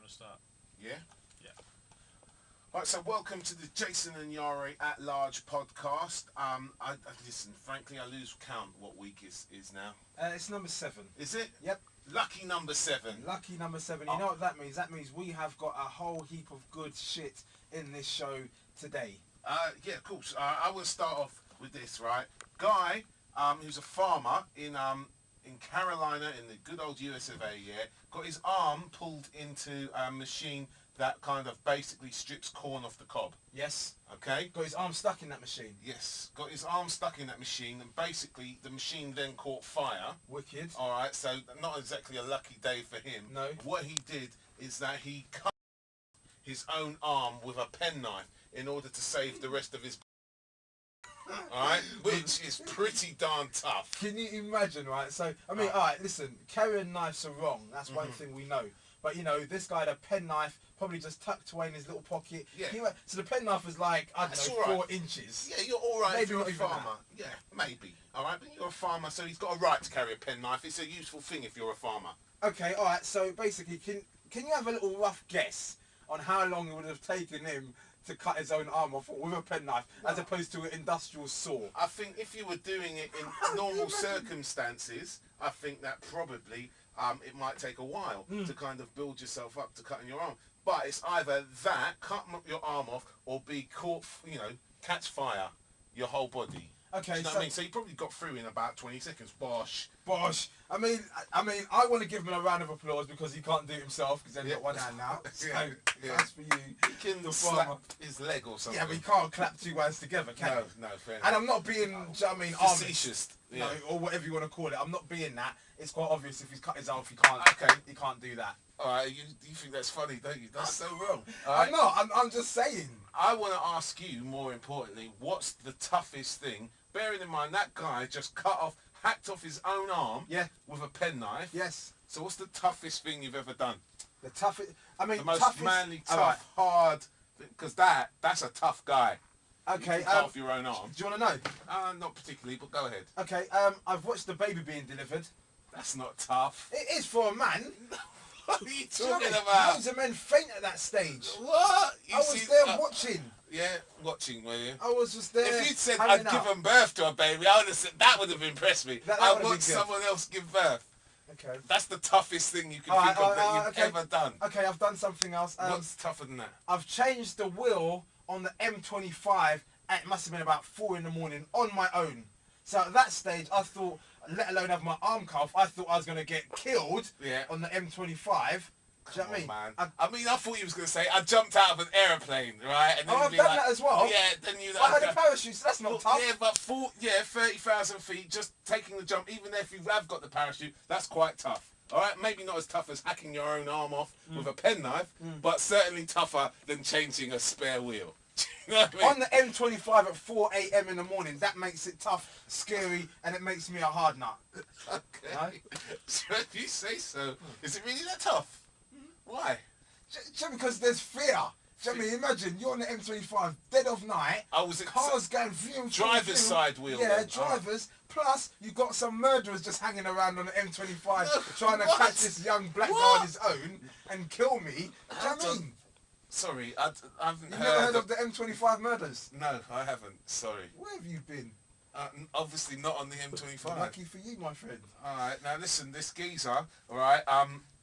to start? Yeah? Yeah. Right, so welcome to the Jason and Iyare at Large podcast. Listen, frankly, I lose count what week is now. It's number 7. Is it? Yep. Lucky number 7. Lucky number 7. You know what that means? That means we have got a whole heap of good shit in this show today. Yeah, of course. I will start off with this, right? Guy, who's a farmer in Carolina, in the good old US of A, yeah, got his arm pulled into a machine that kind of basically strips corn off the cob. Yes. Okay? Got his arm stuck in that machine. Yes. Got his arm stuck in that machine, and basically the machine then caught fire. Wicked. Alright, so not exactly a lucky day for him. No. What he did is that he cut his own arm with a penknife in order to save the rest of his alright? Which is pretty darn tough. Can you imagine, right? So, I mean, alright, listen, carrying knives are wrong. That's one thing we know. But, you know, this guy had a penknife probably just tucked away in his little pocket. Yeah. So the penknife was like, I don't know, 4 inches. Yeah, you're alright if you're a farmer. That. Yeah, maybe. Alright, but you're a farmer, so he's got a right to carry a penknife. It's a useful thing if you're a farmer. Okay, alright, so basically, can you have a little rough guess on how long it would have taken him to cut his own arm off with a penknife as opposed to an industrial saw? I think if you were doing it in normal circumstances, I think that probably it might take a while to kind of build yourself up to cutting your arm. But it's either that, cut your arm off, or be caught, you know, catch fire, your whole body. Okay, Do you know what I mean? So you probably got through in about 20 seconds. Bosh. Bosh. I mean, I want to give him a round of applause because he can't do it himself because he's got one hand now. So that's for you. He can slap his leg or something. Yeah, but he can't clap 2 hands together, can he? No, fair enough. And I'm not being, do you know what I mean, facetious. You know, or whatever you want to call it. I'm not being that. It's quite obvious if he's cut his arm off, he can't do that. Alright, you think that's funny, don't you? That's so wrong. I'm not. I'm just saying. I want to ask you, more importantly, what's the toughest thing? Bearing in mind that guy just hacked off his own arm with a penknife. Yes. So what's the toughest thing you've ever done? The toughest, I mean, the most toughest, manly, tough, hard, because that's a tough guy. Okay. You cut off your own arm. Do you want to know? Not particularly, but go ahead. Okay. I've watched the baby being delivered. That's not tough. It is for a man. What are you talking about? Loads of men faint at that stage. What? I was there watching. Yeah, watching, were you? I was just there. If you'd said I'd given birth to a baby, I would have said that would have impressed me. I watched someone else give birth. Okay. That's the toughest thing you can think of that you've ever done. Okay, I've done something else. What's tougher than that? I've changed the wheel on the M25 at, it must have been about 4 in the morning on my own. So at that stage, I thought, let alone have my arm cut off, I thought I was going to get killed on the M25. Do you know what I mean? Man. I thought you was going to say, I jumped out of an aeroplane, right? And then I've done that as well. Yeah, then you... I had a parachute, so that's not tough. Yeah, but 30,000 feet, just taking the jump, even if you have got the parachute, that's quite tough. All right, maybe not as tough as hacking your own arm off with a penknife, but certainly tougher than changing a spare wheel. You know what I mean? On the M25 at 4 a.m. in the morning, that makes it tough, scary, and it makes me a hard nut. Okay. Right? So if you say so, is it really that tough? Why? Just because there's fear. Do you know what I mean? Imagine you're on the M25, dead of night, cars going driver's side wheel. Yeah, drivers. Plus, you've got some murderers just hanging around on the M25 trying to catch this young black guy on his own and kill me. Do you know what I mean? Sorry, I haven't You've never heard of the M25 murders? No, I haven't. Sorry. Where have you been? Obviously not on the M25. Lucky for you, my friend. Alright, now listen, this geezer, alright,